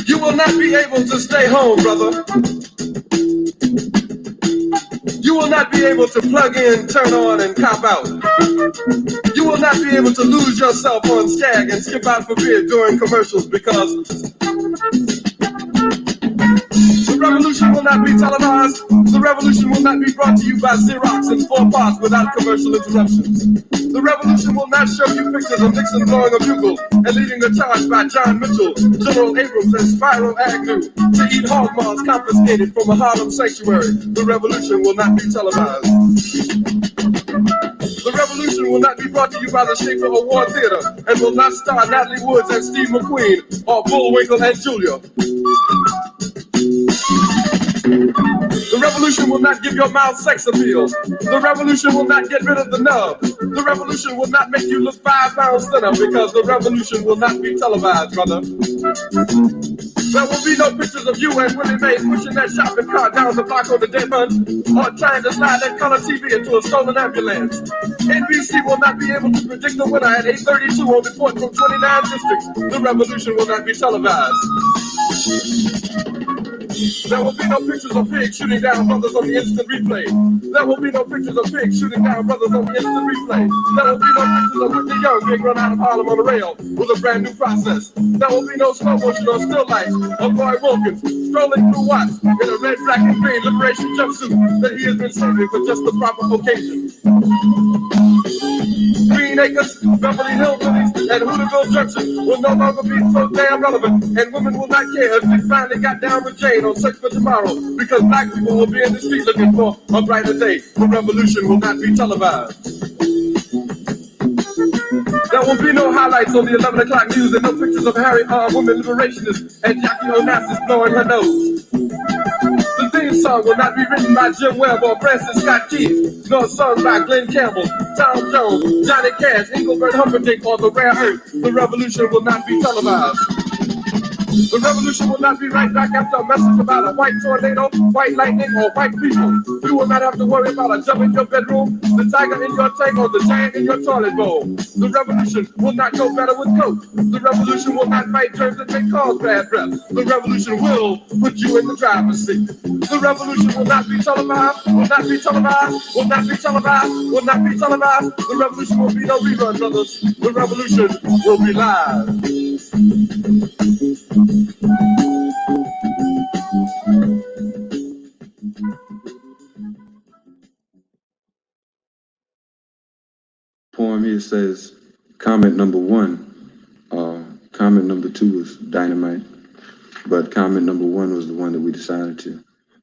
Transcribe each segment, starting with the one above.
You will not be able to stay home, brother. You will not be able to plug in, turn on, and cop out. You will not be able to lose yourself on Skag and skip out for beer during commercials because the revolution will not be televised. The revolution will not be brought to you by Xerox in 4 parts without commercial interruptions. The revolution will not show you pictures of Nixon blowing a bugle and leading a charge by John Mitchell, General Abrams, and Spyro Agnew to eat hog maws confiscated from a Harlem sanctuary. The revolution will not be televised. The revolution will not be brought to you by the Schaefer Award Theater and will not star Natalie Woods and Steve McQueen or Bullwinkle and Julia. The revolution will not give your mouth sex appeal. The revolution will not get rid of the nub. The revolution will not make you look 5 pounds thinner because the revolution will not be televised, brother. There will be no pictures of you and Willie Mae pushing that shopping cart down the block on the dead run or trying to slide that color TV into a stolen ambulance. NBC will not be able to predict the winner at 8:32 on report from 29 districts. The revolution will not be televised. There will be no pictures of pigs shooting down brothers on the instant replay. There will be no pictures of pigs shooting down brothers on the instant replay. There will be no pictures of Whitney Young being run out of Harlem on the rail with a brand new process. There will be no slow motion or still lights of Roy Wilkins strolling through Watts in a red, black, and green liberation jumpsuit that he has been saving for just the proper occasion. Green Acres, Beverly Hillbillies, and Hooterville Junction will no longer be so damn relevant, and women will not care if they finally got down with Jane on Search for Tomorrow, because black people will be in the street looking for a brighter day. The revolution will not be televised. There will be no highlights on the 11 o'clock news and no pictures of Harry armed women liberationists and Jackie Onassis blowing her nose. The theme song will not be written by Jim Webb or Francis Scott Key, nor sung by Glenn Campbell, Tom Jones, Johnny Cash, Engelbert Humperdinck, or The Rare Earth. The revolution will not be televised. The revolution will not be right back after a message about a white tornado, white lightning, or white people. You will not have to worry about a jump in your bedroom, the tiger in your tank, or the giant in your toilet bowl. The revolution will not go better with Coke. The revolution will not fight germs that may cause bad breath. The revolution will put you in the driver's seat. The revolution will not be televised, will not be televised, will not be televised, will not be televised. The revolution will be no rerun, brothers. The revolution will be live. Poem here says, comment number 1. Comment number 2 was dynamite, but comment number 1 was the one that we decided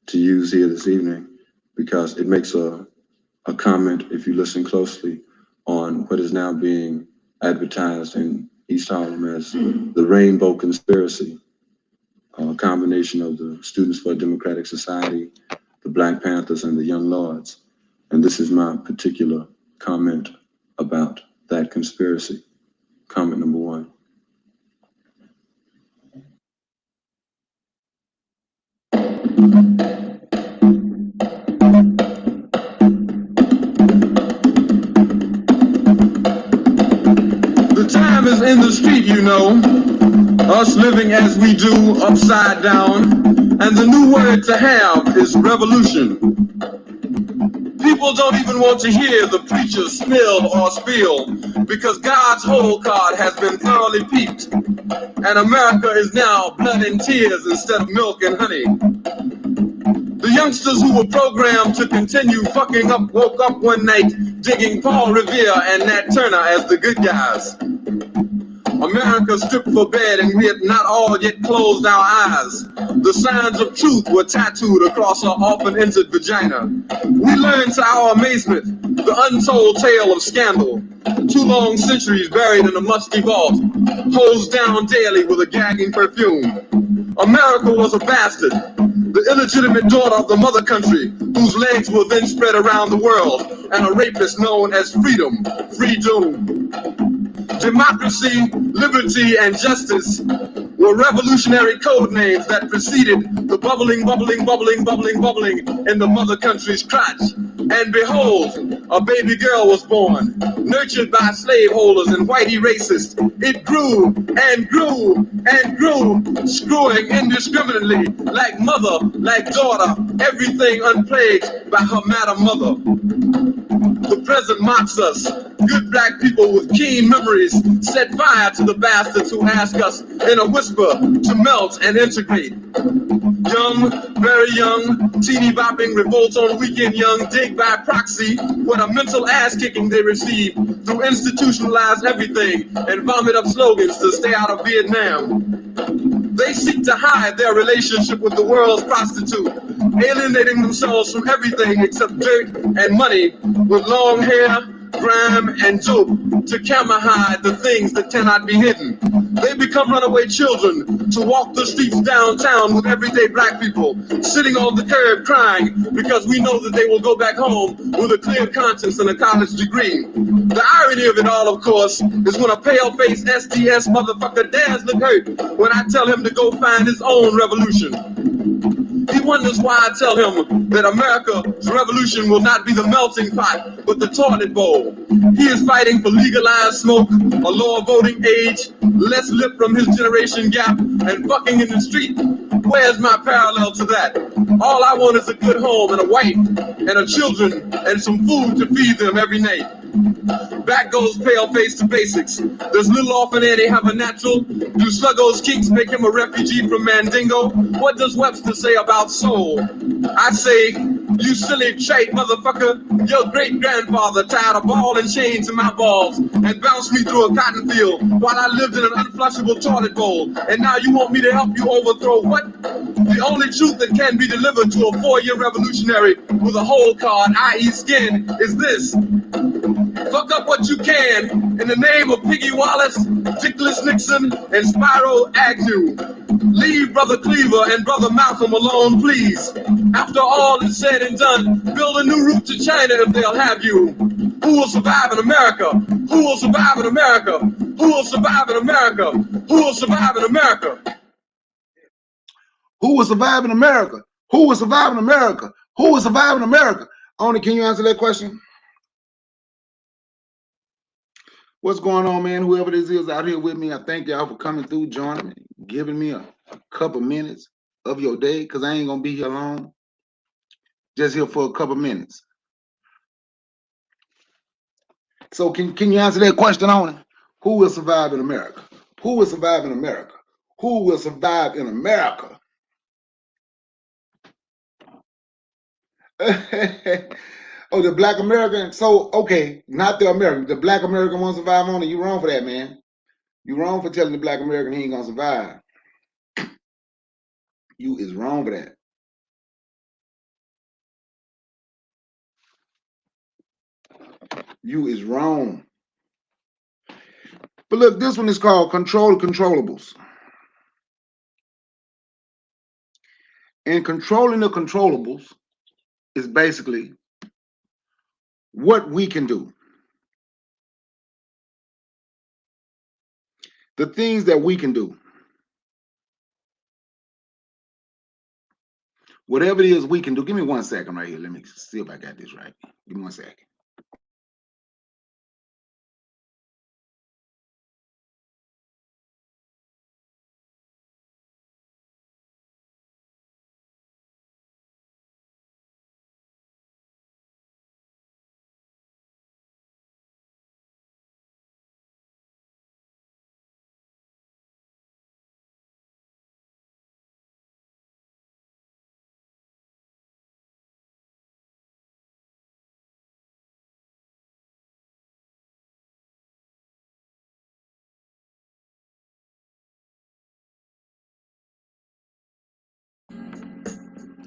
to use here this evening because it makes a comment, if you listen closely, on what is now being advertised in He's taught them as the Rainbow Conspiracy, a combination of the Students for a Democratic Society, the Black Panthers, and the Young Lords. And this is my particular comment about that conspiracy. Comment number one. The time is in the street, you know, us living as we do upside down, and the new word to have is revolution. People don't even want to hear the preacher spill or spiel because God's whole card has been thoroughly peeped, and America is now blood and tears instead of milk and honey. The youngsters who were programmed to continue fucking up woke up one night digging Paul Revere and Nat Turner as the good guys. America stripped for bed and we had not all yet closed our eyes. The signs of truth were tattooed across her often entered vagina. We learned to our amazement the untold tale of scandal. 2 long centuries buried in a musty vault, hosed down daily with a gagging perfume. America was a bastard, the illegitimate daughter of the mother country, whose legs were then spread around the world, and a rapist known as freedom, free doom. Democracy, liberty, and justice were revolutionary code names that preceded the bubbling, bubbling, bubbling, bubbling, bubbling in the mother country's crotch. And behold, a baby girl was born, nurtured by slaveholders and whitey racists. It grew and grew and grew, screwing indiscriminately, like mother, like daughter, everything unplagued by her madam mother. The present mocks us. Good black people with keen memories set fire to the bastards who ask us in a whisper to melt and integrate. Young, very young, teeny bopping, revolts on weekend young, dig by proxy what a mental ass kicking they receive through institutionalized everything and vomit up slogans to stay out of Vietnam. They seek to hide their relationship with the world's prostitute, alienating themselves from everything except dirt and money with long hair, grime, and dope to camera hide the things that cannot be hidden. They become runaway children to walk the streets downtown with everyday black people, sitting on the curb crying because we know that they will go back home with a clear conscience and a college degree. The irony of it all, of course, is when a pale-faced SDS motherfucker dares look hurt when I tell him to go find his own revolution. He wonders why I tell him that America's revolution will not be the melting pot, but the toilet bowl. He is fighting for legalized smoke, a lower voting age, less lip from his generation gap, and fucking in the street. Where's my parallel to that? All I want is a good home and a wife and a children and some food to feed them every night. Back goes Paleface to basics. Does Little Orphan Annie have a natural? Do Sluggo's kinks make him a refugee from Mandingo? What does Webster say about soul? I say, you silly trite motherfucker, your great-grandfather tied a ball and chain to my balls and bounced me through a cotton field while I lived in an unflushable toilet bowl. And now you want me to help you overthrow what? The only truth that can be delivered to a 4-year revolutionary with a whole card, i.e. skin, is this. Fuck up what you can in the name of Piggy Wallace, Dickless Nixon, and Spyro Agnew. Leave Brother Cleaver and Brother Malcolm alone, please. After all is said and done, build a new route to China if they'll have you. Who will survive in America? Who will survive in America? Who will survive in America? Who will survive in America? Who will survive in America? Who will survive in America? Who will survive in America? Only, can you answer that question? What's going on, man? Whoever this is out here with me, I thank y'all for coming through, joining me, giving me a couple minutes of your day, because I ain't going to be here long. Just here for a couple minutes. So can you answer that question on it? Who will survive in America? Who will survive in America? Who will survive in America? Oh, the Black American. So, okay, not the American. The Black American won't survive on it. You wrong for that, man. You wrong for telling the Black American he ain't gonna survive. You is wrong for that. You is wrong. But look, this one is called Controllables. And controlling the controllables is basically what we can do. The things that we can do. Whatever it is we can do. Give me 1 second right here. Let me see if I got this right. Give me 1 second.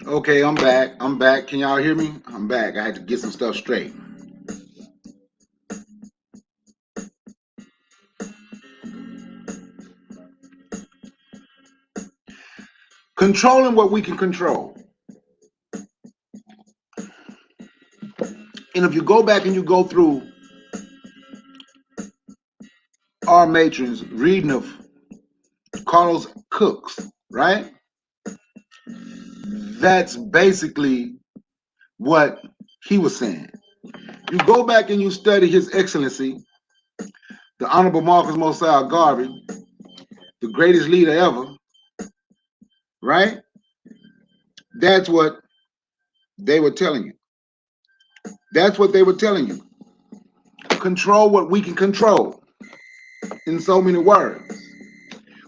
Okay, I'm back. I'm back. Can y'all hear me? I'm back. I had to get some stuff straight. Controlling what we can control. And if you go back and you go through our matrons reading of Carlos Cooks, right? That's basically what he was saying. You go back and you study His Excellency, the Honorable Marcus Mosiah Garvey, the greatest leader ever, right? That's what they were telling you. That's what they were telling you. Control what we can control. In so many words,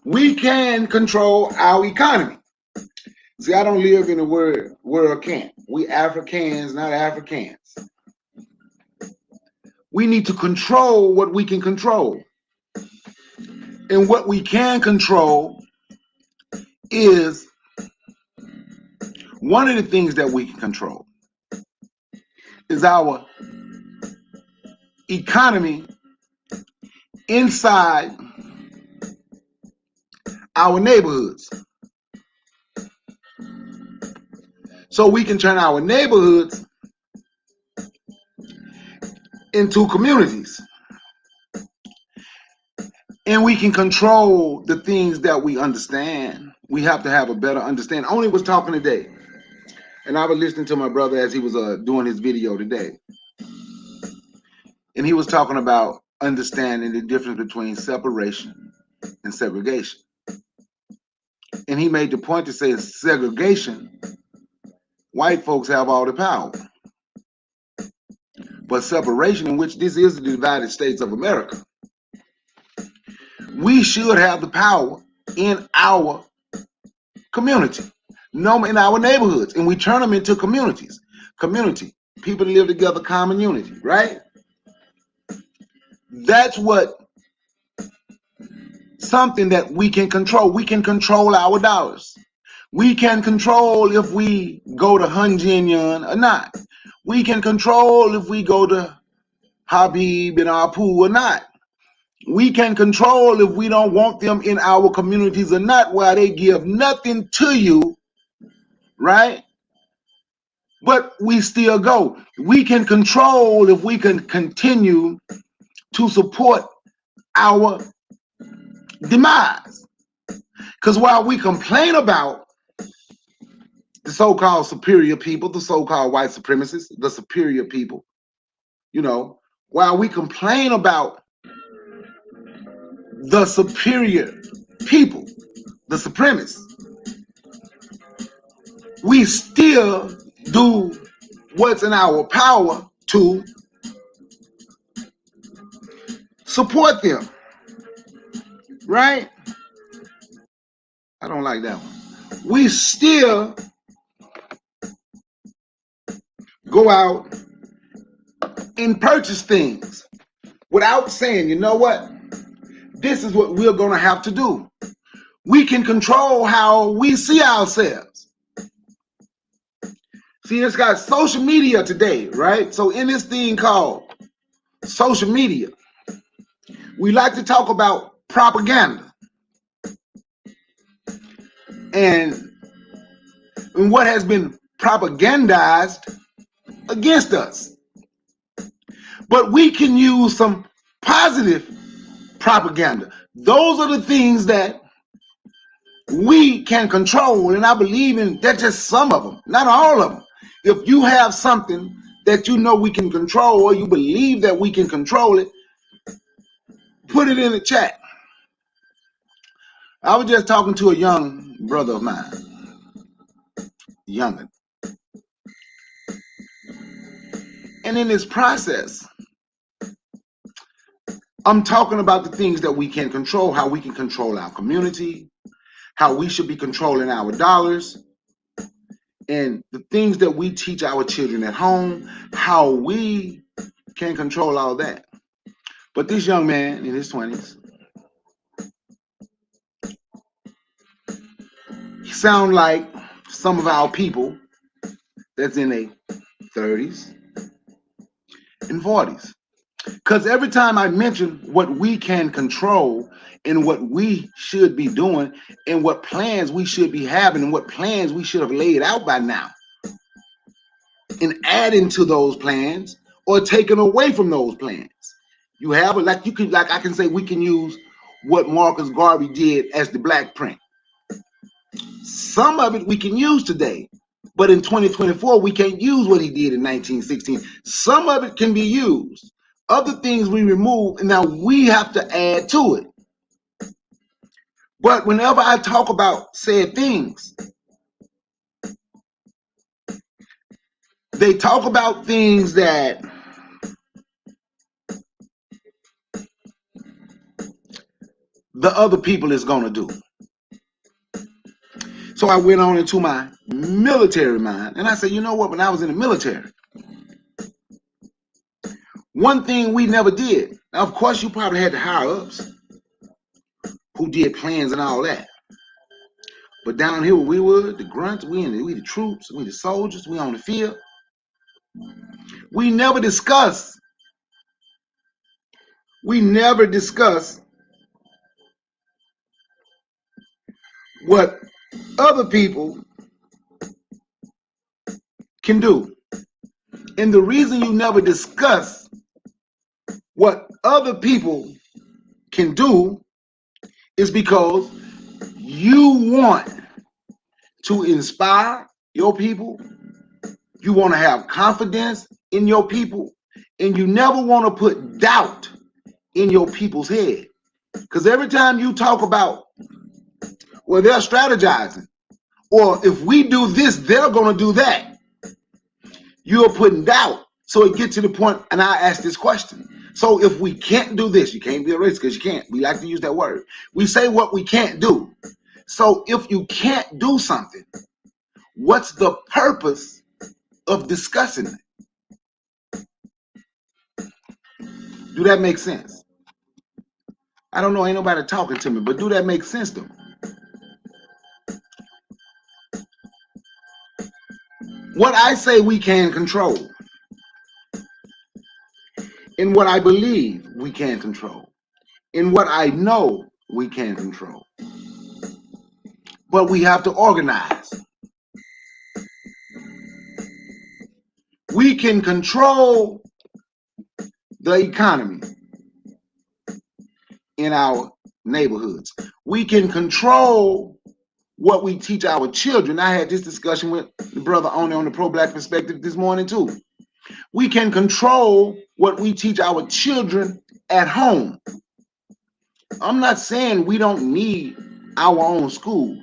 we can control our economy. See, I don't live in a world can't. We Africans, not Africans. We need to control what we can control. And what we can control is one of the things that we can control is our economy inside our neighborhoods. So we can turn our neighborhoods into communities. And we can control the things that we understand. We have to have a better understanding. I only was talking today, and I was listening to my brother as he was doing his video today. And he was talking about understanding the difference between separation and segregation. And he made the point to say segregation, white folks have all the power. But separation, in which this is the United States of America, we should have the power in our community, no, in our neighborhoods, and we turn them into communities. Community, people that live together, common unity, right? That's what something that we can control. We can control our dollars. We can control if we go to Hunjinyan or not. We can control if we go to Habib and Apu or not. We can control if we don't want them in our communities or not, while they give nothing to you, right? But we still go. We can control if we can continue to support our demise. Because while we complain about the so-called superior people, the so-called white supremacists, the superior people, you know, while we complain about the superior people, the supremacists, we still do what's in our power to support them, right? I don't like that one. We still go out and purchase things without saying, you know what? This is what we're going to have to do. We can control how we see ourselves. See, it's got social media today, right? So in this thing called social media, We like to talk about propaganda and what has been propagandized against us. But we can use some positive propaganda. Those are the things that we can control, and I believe in that. Just some of them, not all of them. If you have something that you know we can control, or you believe that we can control it, put it in the chat. I was just talking to a young brother of mine, younger, and in this process, I'm talking about the things that we can control, how we can control our community, how we should be controlling our dollars, and the things that we teach our children at home, how we can control all that. But this young man in his 20s, he sound like some of our people that's in their 30s and 40s. Because every time I mention what we can control and what we should be doing and what plans we should be having and what plans we should have laid out by now, and adding to those plans or taking away from those plans. You have it like you can, like I can say we can use what Marcus Garvey did as the black print. Some of it we can use today, but in 2024 we can't use what he did in 1916. Some of it can be used. Other things we remove, and now we have to add to it. But whenever I talk about said things, they talk about things that the other people is going to do. So I went on into my military mind, and I said, you know what, when I was in the military, one thing we never did, now of course you probably had the higher ups who did plans and all that, but down here where we were, the grunts, we the troops, we the soldiers, we on the field, we never discuss what other people can do. And the reason you never discuss what other people can do is because you want to inspire your people, you want to have confidence in your people, and you never want to put doubt in your people's head. Because every time you talk about, well, they're strategizing, or if we do this, they're going to do that, you're putting doubt. So it gets to the point, and I ask this question. So if we can't do this, you can't be a racist because you can't. We like to use that word. We say what we can't do. So if you can't do something, what's the purpose of discussing it? Do that make sense? I don't know, ain't nobody talking to me, but do that make sense to me? What I say we can control, and what I believe we can control, and what I know we can control. But we have to organize. We can control the economy in our neighborhoods. We can control what we teach our children. I had this discussion with the brother on the pro-black perspective this morning too. We can control what we teach our children at home. I'm not saying we don't need our own schools,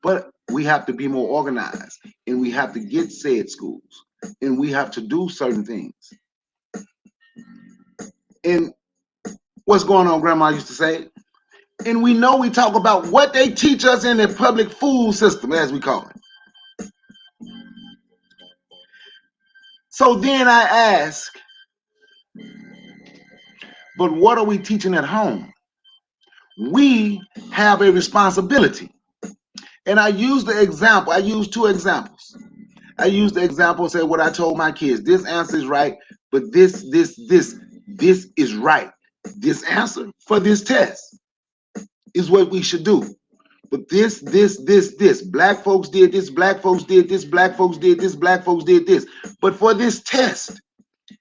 but we have to be more organized, and we have to get said schools, and we have to do certain things. And what's going on, Grandma used to say, and we know we talk about what they teach us in the public food system, as we call it. So then I ask, but what are we teaching at home? We have a responsibility. And I use the example, I use two examples. I use the example and say what I told my kids. This answer is right, but this is right. This answer for this test is what we should do. But this, black folks did this, black folks did this, black folks did this, black folks did this. But for this test,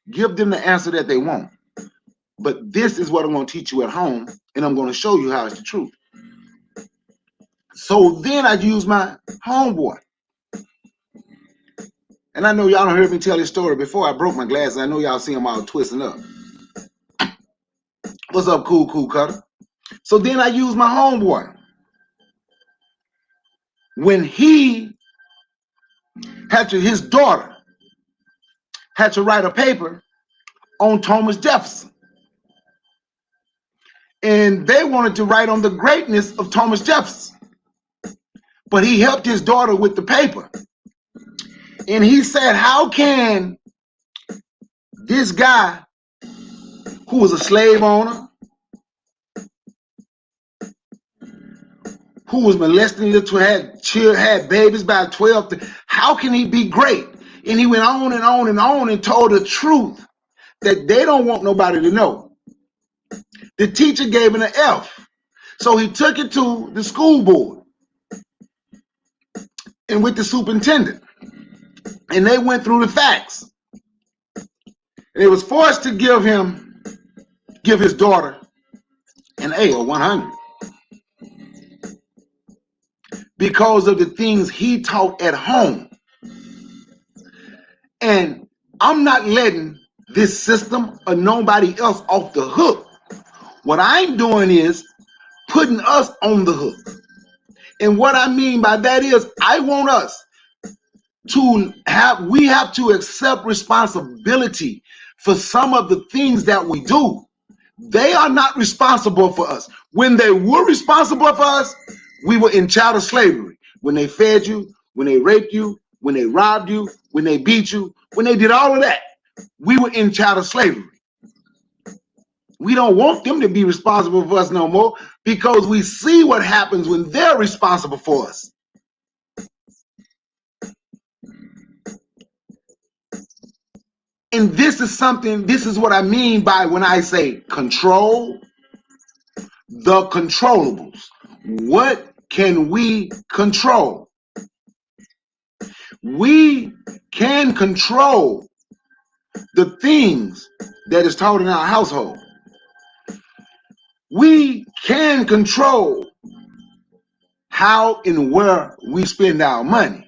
give them the answer that they want. But this is what I'm going to teach you at home, and I'm going to show you how it's the truth. So then I use my homeboy. And I know y'all don't heard me tell this story before. I broke my glasses. I know y'all see them all twisting up. What's up, cool cutter? So then I use my homeboy. When he his daughter had to write a paper on Thomas Jefferson. And they wanted to write on the greatness of Thomas Jefferson. But he helped his daughter with the paper. And he said, how can this guy who was a slave owner, who was molesting little, had babies by 12, how can he be great? And he went on and on and on and told the truth that they don't want nobody to know. The teacher gave him an F. So he took it to the school board and with the superintendent. And they went through the facts. And they was forced to give his daughter an A or 100 because of the things he taught at home. And I'm not letting this system or nobody else off the hook. What I'm doing is putting us on the hook. And what I mean by that is I want us to we have to accept responsibility for some of the things that we do. They are not responsible for us. When they were responsible for us, we were in chattel slavery. When they fed you, when they raped you, when they robbed you, when they beat you, when they did all of that, we were in chattel slavery. We don't want them to be responsible for us no more because we see what happens when they're responsible for us. And this is what I mean by when I say control the controllables. What can we control? We can control the things that is taught in our household. We can control how and where we spend our money.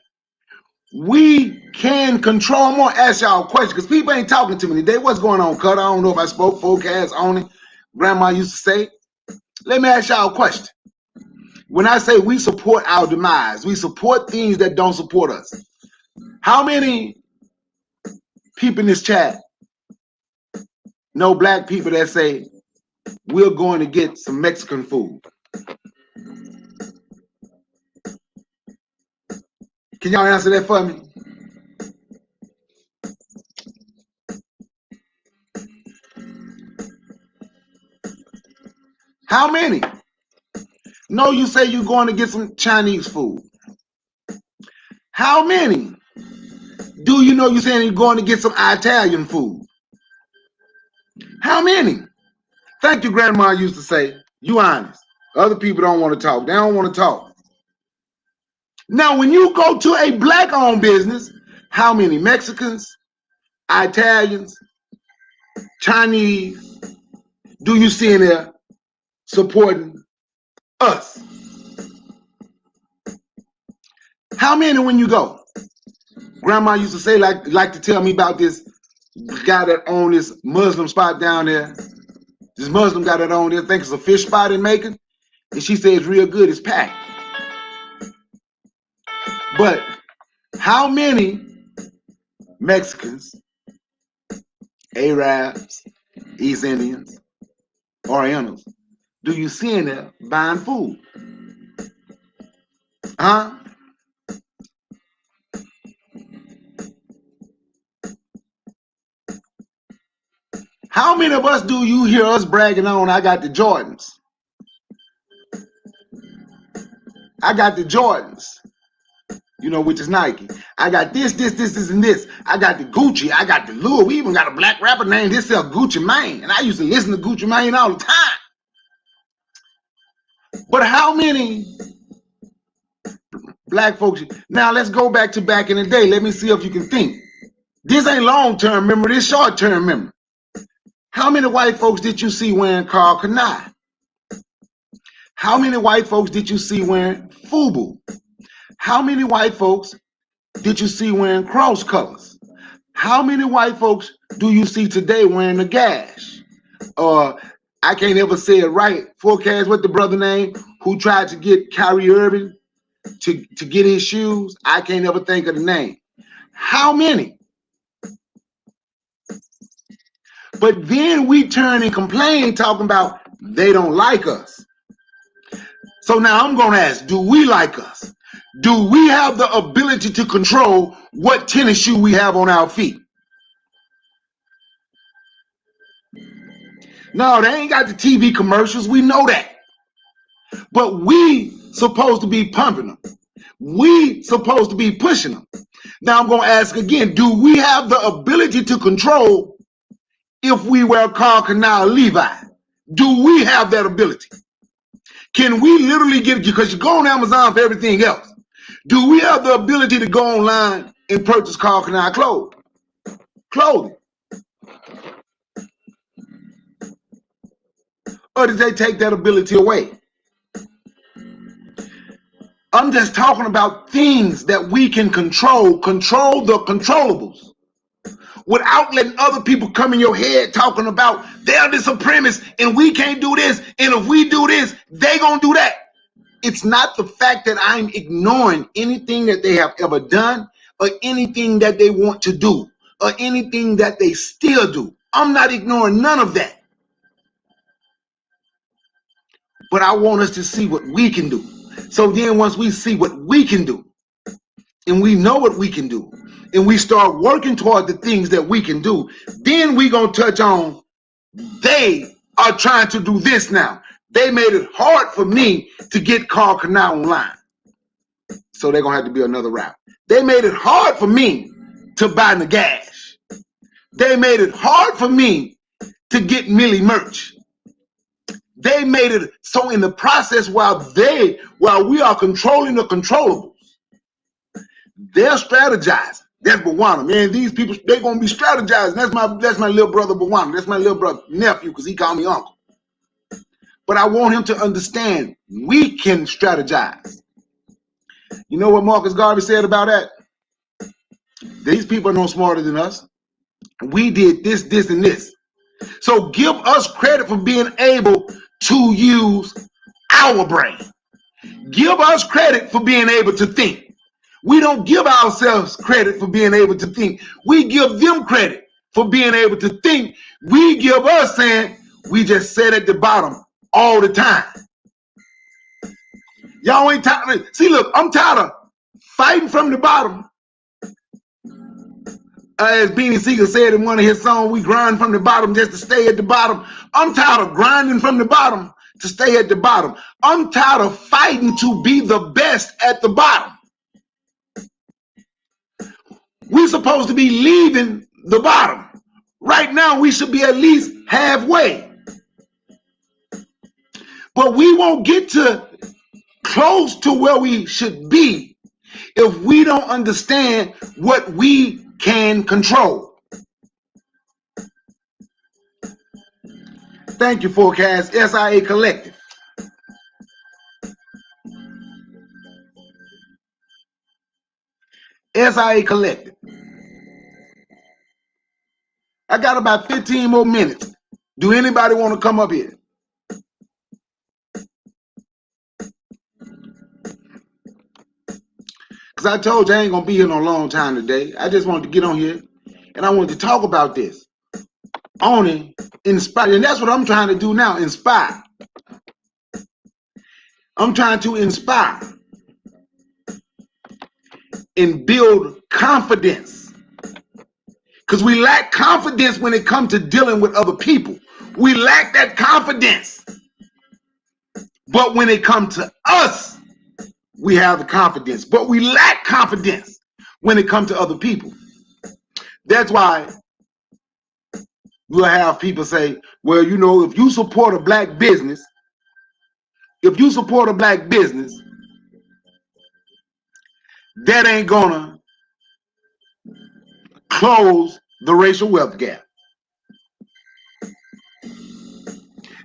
We can control. I'm gonna ask y'all a question because people ain't talking to me today. What's going on, Cut? I don't know if I spoke forecast on it. Grandma used to say. Let me ask y'all a question. When I say we support our demise, we support things that don't support us. How many people in this chat know black people that say we're going to get some Mexican food? Can y'all answer that for me? How many? No, you say you're going to get some Chinese food. How many do you know you're saying you're going to get some Italian food? How many? Thank you, Grandma used to say. You honest. Other people don't want to talk. They don't want to talk. Now, when you go to a black-owned business, how many Mexicans, Italians, Chinese do you see in there supporting us? How many when you go? Grandma used to say, like to tell me about this guy that owned this Muslim spot down there. This Muslim guy that owned it, I think it's a fish spot in Macon. And she said it's real good, it's packed. But how many Mexicans, Arabs, East Indians, Orientals do you see in there buying food? Huh? How many of us do you hear us bragging on, I got the Jordans? I got the Jordans. you know, which is Nike. I got this, and this. I got the Gucci. I got the Louis. We even got a black rapper named himself Gucci Mane. And I used to listen to Gucci Mane all the time. But how many black folks? Now let's go back in the day. Let me see if you can think. This ain't long-term memory. This short-term memory. How many white folks did you see wearing Karl Kani? How many white folks did you see wearing FUBU? How many white folks did you see wearing cross colors? How many white folks do you see today wearing a gash? Or I can't ever say it right. Forecast, what the brother name who tried to get Kyrie Irving to get his shoes? I can't ever think of the name. How many? But then we turn and complain talking about they don't like us. So now I'm going to ask, do we like us? Do we have the ability to control what tennis shoe we have on our feet? No, they ain't got the TV commercials. We know that. But we supposed to be pumping them. We supposed to be pushing them. Now I'm going to ask again, do we have the ability to control if we wear Karl Kani or Levi? Do we have that ability? Can we literally get it? Because you go on Amazon for everything else. Do we have the ability to go online and purchase Karl Kani clothing? Or did they take that ability away? I'm just talking about things that we can control the controllables, without letting other people come in your head talking about they're the supremacists and we can't do this, and if we do this, they gonna do that. It's not the fact that I'm ignoring anything that they have ever done or anything that they want to do or anything that they still do. I'm not ignoring none of that. But I want us to see what we can do. So then once we see what we can do and we know what we can do and we start working toward the things that we can do, then we gonna touch on they are trying to do this now. They made it hard for me to get Karl Kani online. So they're gonna have to be another route. They made it hard for me to buy Nagash. They made it hard for me to get Millie merch. They made it so in the process while we are controlling the controllables, they're strategizing. That's Bwana, man. These people, they're gonna be strategizing. That's my little brother Bwana. That's my little brother nephew, because he called me uncle. But I want him to understand we can strategize. You know what Marcus Garvey said about that? These people are no smarter than us. We did this, this, and this. So give us credit for being able to use our brain. Give us credit for being able to think. We don't give ourselves credit for being able to think. We give them credit for being able to think. We give us saying we just sit at the bottom all the time. Y'all ain't tired. See, look, I'm tired of fighting from the bottom. As Beanie Siegel said in one of his songs, we grind from the bottom just to stay at the bottom. I'm tired of grinding from the bottom to stay at the bottom. I'm tired of fighting to be the best at the bottom. We're supposed to be leaving the bottom. Right now, we should be at least halfway. But we won't get to close to where we should be if we don't understand what we can control. Thank you, Forecast. SIA Collective. SIA Collective. I got about 15 more minutes. Do anybody want to come up here? Because I told you I ain't going to be here no long time today. I just wanted to get on here and I wanted to talk about this. Only inspire. And that's what I'm trying to do now, inspire. I'm trying to inspire and build confidence. Because we lack confidence when it comes to dealing with other people. We lack that confidence. But when it comes to us, we have the confidence, but we lack confidence when it comes to other people. That's why we'll have people say, well, you know, if you support a black business, that ain't gonna close the racial wealth gap.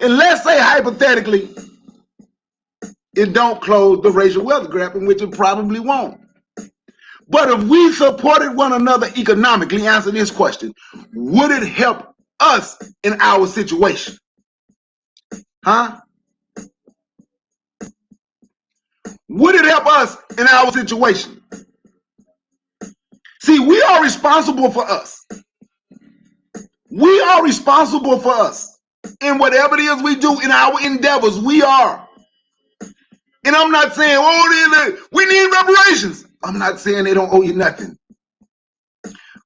And let's say hypothetically, it don't close the racial wealth gap, in which it probably won't. But if we supported one another economically, answer this question, would it help us in our situation? Huh? Would it help us in our situation? See, we are responsible for us. We are responsible for us. In whatever it is we do in our endeavors, we are. And I'm not saying, oh, we need reparations. I'm not saying they don't owe you nothing.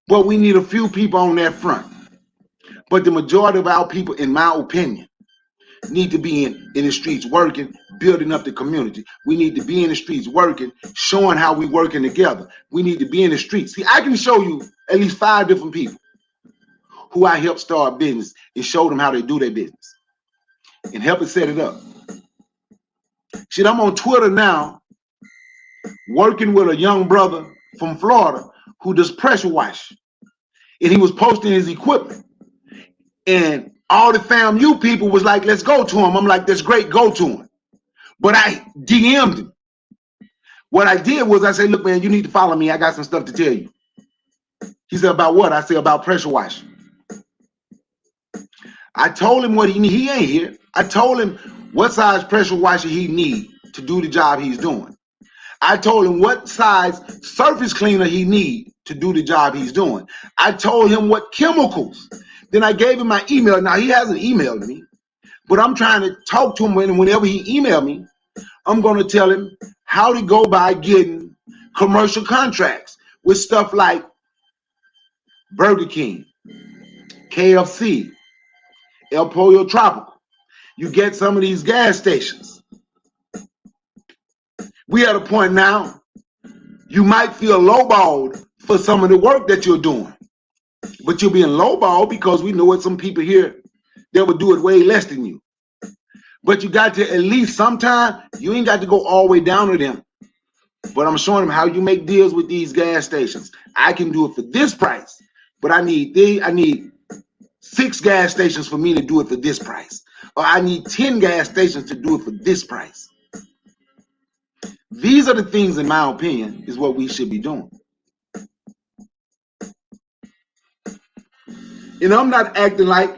But we need a few people on that front. But the majority of our people, in my opinion, need to be in the streets working, building up the community. We need to be in the streets working, showing how we working together. We need to be in the streets. See, I can show you at least 5 different people who I helped start business and show them how they do their business and help it set it up. Shit, I'm on Twitter now working with a young brother from Florida who does pressure wash. And he was posting his equipment. And all the FAMU people was like, let's go to him. I'm like, that's great, go to him. But I DM'd him. What I did was I said, look, man, you need to follow me. I got some stuff to tell you. He said, about what? I said, about pressure wash. I told him what he need. He ain't here. I told him what size pressure washer he need to do the job he's doing. I told him what size surface cleaner he need to do the job he's doing. I told him what chemicals. Then I gave him my email. Now, he hasn't emailed me, but I'm trying to talk to him whenever he emailed me. I'm going to tell him how to go by getting commercial contracts with stuff like Burger King, KFC, El Pollo Tropical. You get some of these gas stations. We at a point now, you might feel lowballed for some of the work that you're doing, but you're being lowballed because we know it's some people here that would do it way less than you. But you got to at least sometime, you ain't got to go all the way down to them. But I'm showing them how you make deals with these gas stations. I can do it for this price, but I need 6 gas stations for me to do it for this price. Or I need 10 gas stations to do it for this price. These are the things, in my opinion, is what we should be doing. And I'm not acting like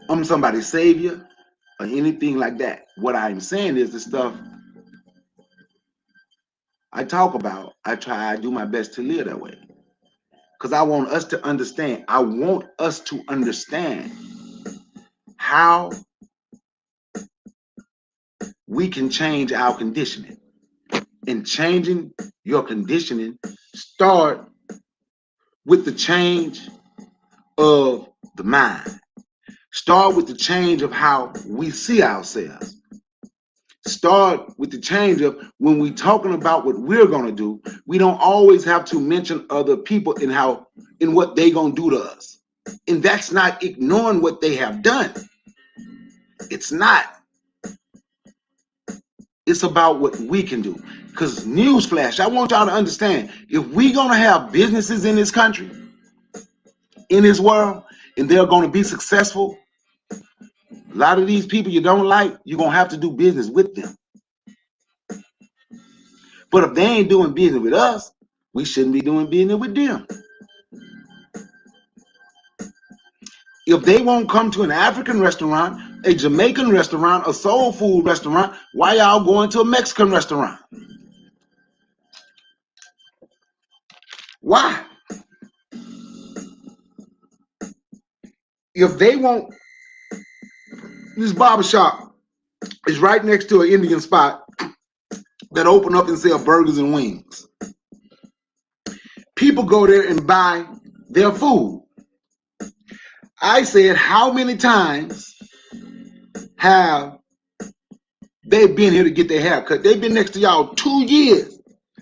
I'm somebody's savior or anything like that. What I'm saying is the stuff I talk about, I do my best to live that way. Because I want us to understand. I want us to understand how we can change our conditioning. And changing your conditioning start with the change of the mind. Start with the change of how we see ourselves. Start with the change of when we're talking about what we're going to do, we don't always have to mention other people in what they're going to do to us. And that's not ignoring what they have done. It's not. It's about what we can do. Because newsflash, I want y'all to understand, if we're going to have businesses in this country, in this world, and they're going to be successful, a lot of these people you don't like, you're going to have to do business with them. But if they ain't doing business with us, we shouldn't be doing business with them. If they won't come to an African restaurant, a Jamaican restaurant, a soul food restaurant, why y'all going to a Mexican restaurant? Why? If they won't, this barbershop is right next to an Indian spot that open up and sell burgers and wings. People go there and buy their food. I said, how many times have They've been here to get their hair cut. They've been next to y'all 2 years,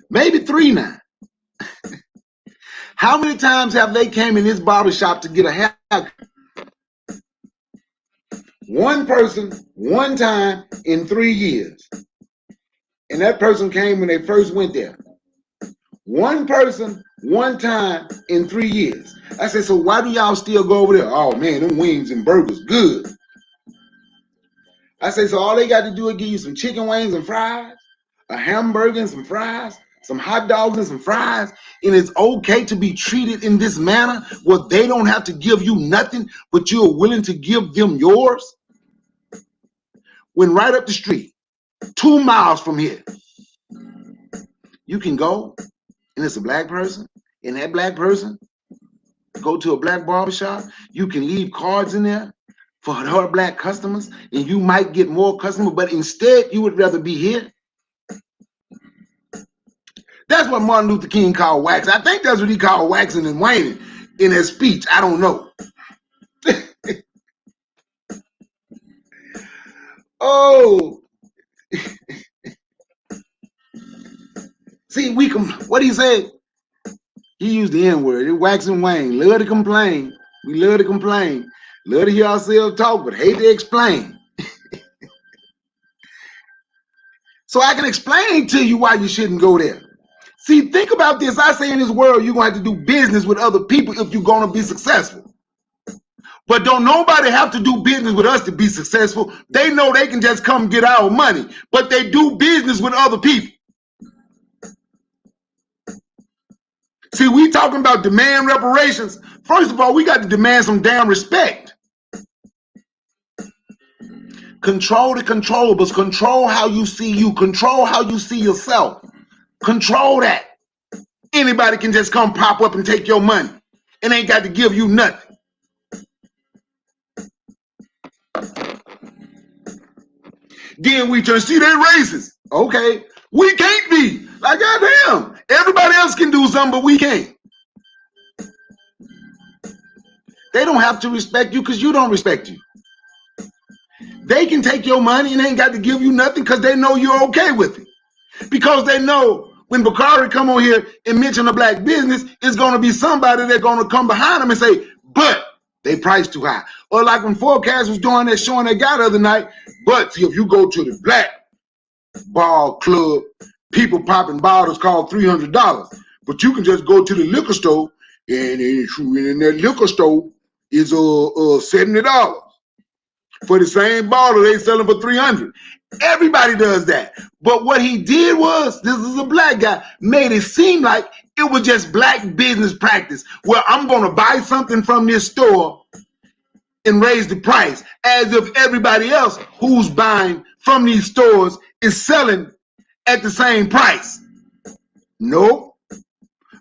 maybe 3 now. How many times have they came in this barbershop to get a haircut? One person, one time in 3 years. And that person came when they first went there. One person, one time in 3 years. I said, so why do y'all still go over there? Oh man, them wings and burgers, good. I say, so all they got to do is give you some chicken wings and fries, a hamburger and some fries, some hot dogs and some fries, and it's okay to be treated in this manner where they don't have to give you nothing, but you're willing to give them yours? When right up the street, 2 miles from here, you can go, and it's a black person, and that black person go to a black barbershop, you can leave cards in there for her black customers, and you might get more customers, but instead you would rather be here. That's what Martin Luther King called wax. I think that's what he called waxing and waning in his speech. I don't know. Oh, see, what he said? He used the N-word. It wax and wane. Love to complain. We love to complain. Love to hear ourselves talk, but hate to explain. So I can explain to you why you shouldn't go there. See, think about this. I say in this world, you're going to have to do business with other people if you're going to be successful. But don't nobody have to do business with us to be successful. They know they can just come get our money, but they do business with other people. See, we talking about demand reparations. First of all, we got to demand some damn respect. Control the controllables. Control how you see you. Control how you see yourself. Control that. Anybody can just come pop up and take your money and ain't got to give you nothing. Then we just see they racist. Okay, we can't be. Like, goddamn, everybody else can do something, but we can't. They don't have to respect you because you don't respect you. They can take your money and ain't got to give you nothing because they know you're okay with it. Because they know when Bakari come on here and mention a black business, it's going to be somebody that's going to come behind them and say, but they price too high. Or like when Forecast was doing that showing that guy the other night, but see, if you go to the black ball club, people popping bottles called $300. But you can just go to the liquor store, and in that liquor store is $70 for the same bottle they selling for $300. Everybody does that. But what he did was, this is a black guy, made it seem like it was just black business practice. Well, I'm going to buy something from this store and raise the price, as if everybody else who's buying from these stores is selling at the same price. Nope.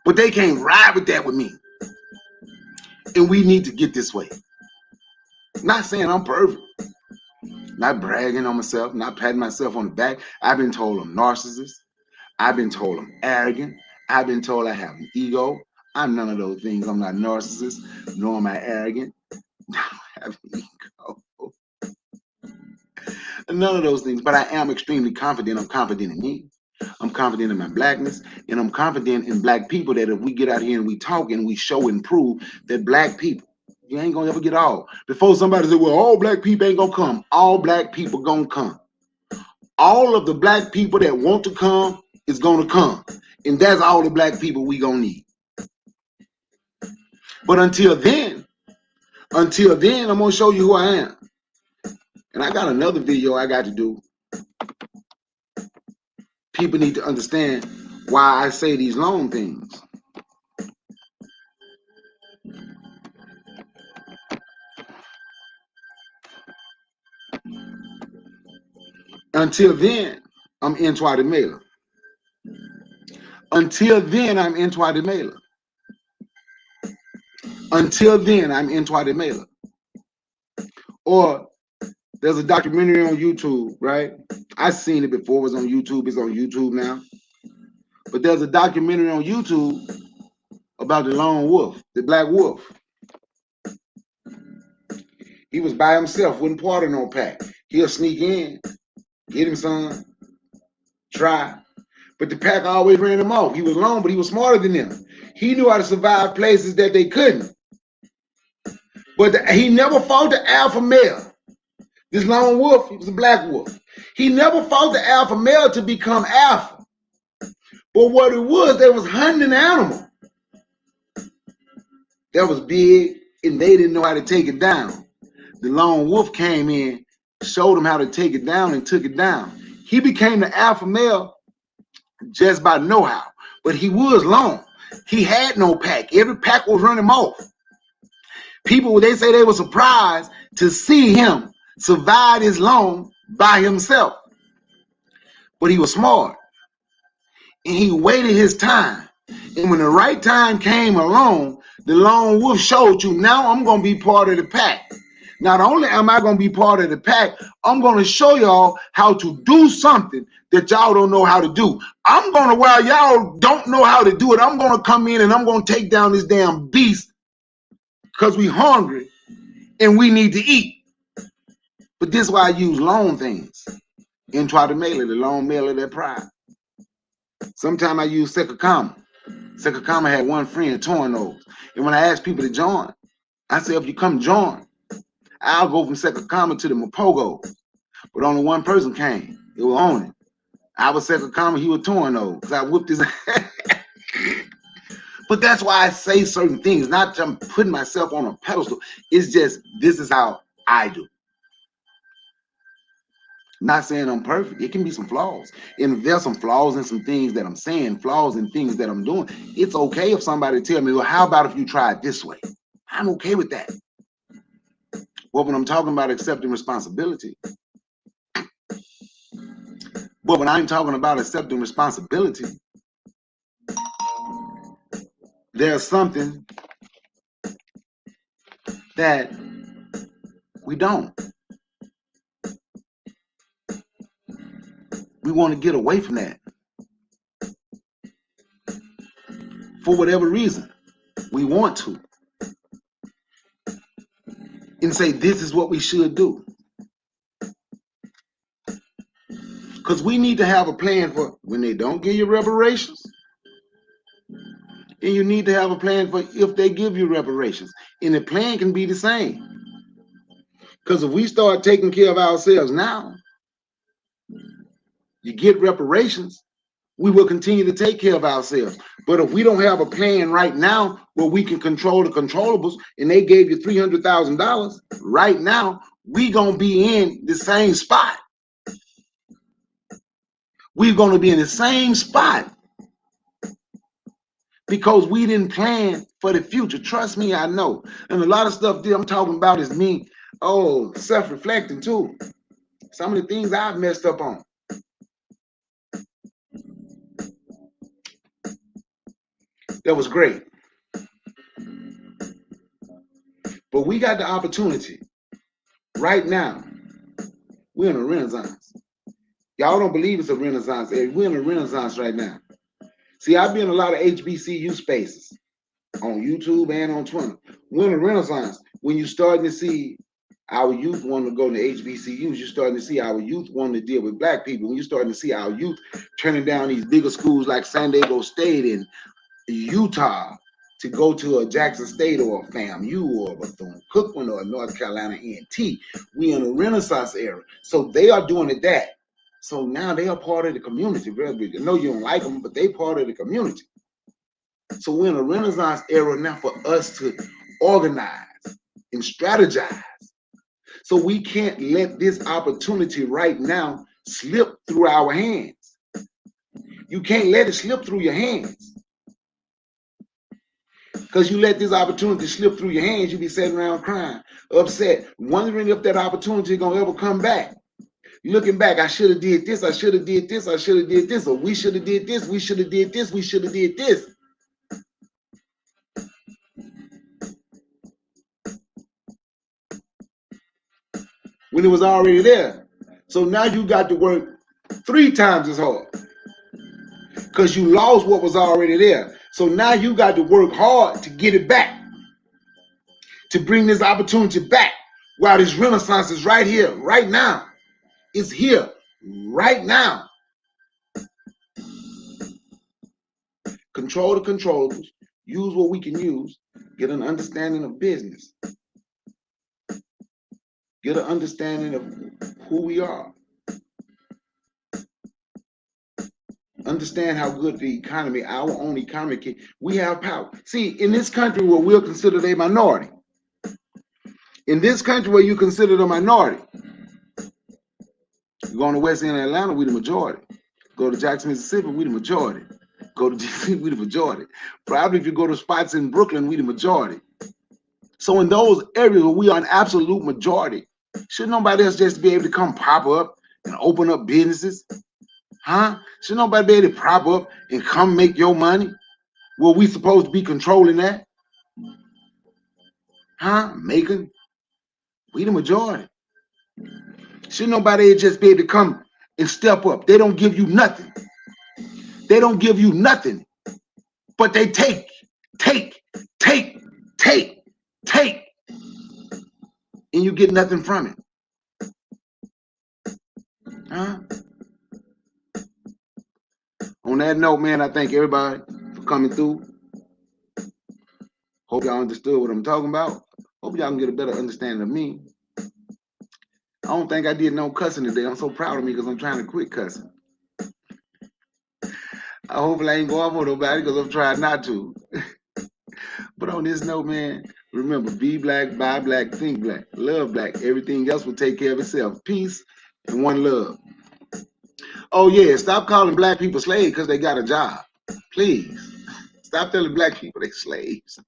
But they can't ride with that with me. And we need to get this way. Not saying I'm perfect. Not bragging on myself, not patting myself on the back. I've been told I'm narcissist. I've been told I'm arrogant. I've been told I have an ego. I'm none of those things. I'm not narcissist, nor am I arrogant. I don't have an ego. None of those things, but I am extremely confident. I'm confident in me. I'm confident in my blackness, and I'm confident in black people that if we get out here and we talk and we show and prove that black people, you ain't gonna ever get all. Before somebody say, well, all black people ain't gonna come. All black people gonna come. All of the black people that want to come is gonna come. And that's all the black people we gonna need. But until then, I'm gonna show you who I am. And I got another video I got to do. People need to understand why I say these long things. Until then, I'm Entwadi Mela. Until then, I'm Entwadi Mela. Until then, I'm Entwadi Mela. Or there's a documentary on YouTube, right? I've seen it before. It was on YouTube. It's on YouTube now. But there's a documentary on YouTube about the lone wolf, the black wolf. He was by himself, wasn't part of no pack. He'll sneak in Get him, son. Try. But the pack always ran him off. He was long, but he was smarter than them. He knew how to survive places that they couldn't. But he never fought the alpha male. This lone wolf, he was a black wolf. He never fought the alpha male to become alpha. But what it was, they was hunting an animal that was big, and they didn't know how to take it down. The lone wolf came in, showed him how to take it down, and took it down. He became the alpha male just by know-how, but he was lone. He had no pack. Every pack was running him off. People, they say they were surprised to see him survive this long by himself. But he was smart, and he waited his time. And when the right time came along, the lone wolf showed you, now I'm going to be part of the pack. Not only am I going to be part of the pack, I'm going to show y'all how to do something that y'all don't know how to do. I'm going to, while y'all don't know how to do it, I'm going to come in and I'm going to take down this damn beast because we hungry and we need to eat. But this is why I use lone things and try to mail it, the lone male of their pride. Sometimes I use Sekakama. Sekakama had one friend, Tornos. And when I asked people to join, I said, if you come join, I'll go from Sekakama to the Mapogo. But only one person came. It was on it. I was Sekakama, he was Tornos, because I whipped his ass. But that's why I say certain things, not that I'm putting myself on a pedestal. It's just, this is how I do. Not saying I'm perfect. It can be some flaws. And if there's some flaws in some things that I'm saying, flaws in things that I'm doing, it's okay if somebody tell me, well, how about if you try it this way? I'm okay with that. Well, when I'm talking about accepting responsibility, but when I'm talking about accepting responsibility, there's something that we don't. We want to get away from that. For whatever reason, we want to. And say, this is what we should do. Because we need to have a plan for when they don't give you reparations. And you need to have a plan for if they give you reparations. And the plan can be the same. Because if we start taking care of ourselves now, you get reparations, we will continue to take care of ourselves. But if we don't have a plan right now where we can control the controllables and they gave you $300,000, right now, we going to be in the same spot. We're going to be in the same spot because we didn't plan for the future. Trust me, I know. And a lot of stuff that I'm talking about is me, self-reflecting too. Some of the things I've messed up on. That was great. But we got the opportunity right now. We're in a renaissance. Y'all don't believe it's a renaissance. We're in a renaissance right now. See, I've been in a lot of HBCU spaces on YouTube and on Twitter. We're in a renaissance. When you're starting to see our youth wanting to go to HBCUs, you're starting to see our youth wanting to deal with black people. When you're starting to see our youth turning down these bigger schools like San Diego State and Utah to go to a Jackson State or a FAMU or a Bethune-Cookman or a North Carolina A&T. We in a renaissance era. So they are doing it that. So now they are part of the community. I know you don't like them, but they part of the community. So we're in a renaissance era now for us to organize and strategize. So we can't let this opportunity right now slip through our hands. You can't let it slip through your hands. Because you let this opportunity slip through your hands, you be sitting around crying, upset, wondering if that opportunity is going to ever come back. Looking back, I should have did this, I should have did this, I should have did this, or we should have did this, we should have did this, we should have did this. When it was already there. So now you got to work 3 times as hard because you lost what was already there. So now you got to work hard to get it back, to bring this opportunity back while this renaissance is right here, right now. It's here, right now. Control the controllables, use what we can use, get an understanding of business, get an understanding of who we are, understand how good the economy, our own economy can. We have power. See, in this country where we're considered a minority, in this country where you consider a minority, you go on the west end of Atlanta, we the majority. Go to Jackson, Mississippi, we the majority. Go to DC, we the majority. Probably if you go to spots in Brooklyn, we the majority. So in those areas where we are an absolute majority, should nobody else just be able to come pop up and open up businesses? Huh? Should nobody be able to prop up and come make your money? Well, we supposed to be controlling that? Huh? Making? We the majority. Should nobody just be able to come and step up? They don't give you nothing. They don't give you nothing. But they take, take, take, take, take. And you get nothing from it. Huh? On that note, man, I thank everybody for coming through. Hope y'all understood what I'm talking about. Hope y'all can get a better understanding of me. I don't think I did no cussing today. I'm so proud of me because I'm trying to quit cussing. I hopefully I ain't go off on nobody because I'm trying not to. But on this note, man, remember, be black, buy black, think black, love black. Everything else will take care of itself. Peace and one love. Oh, yeah, stop calling black people slaves because they got a job. Please. Stop telling black people they slaves.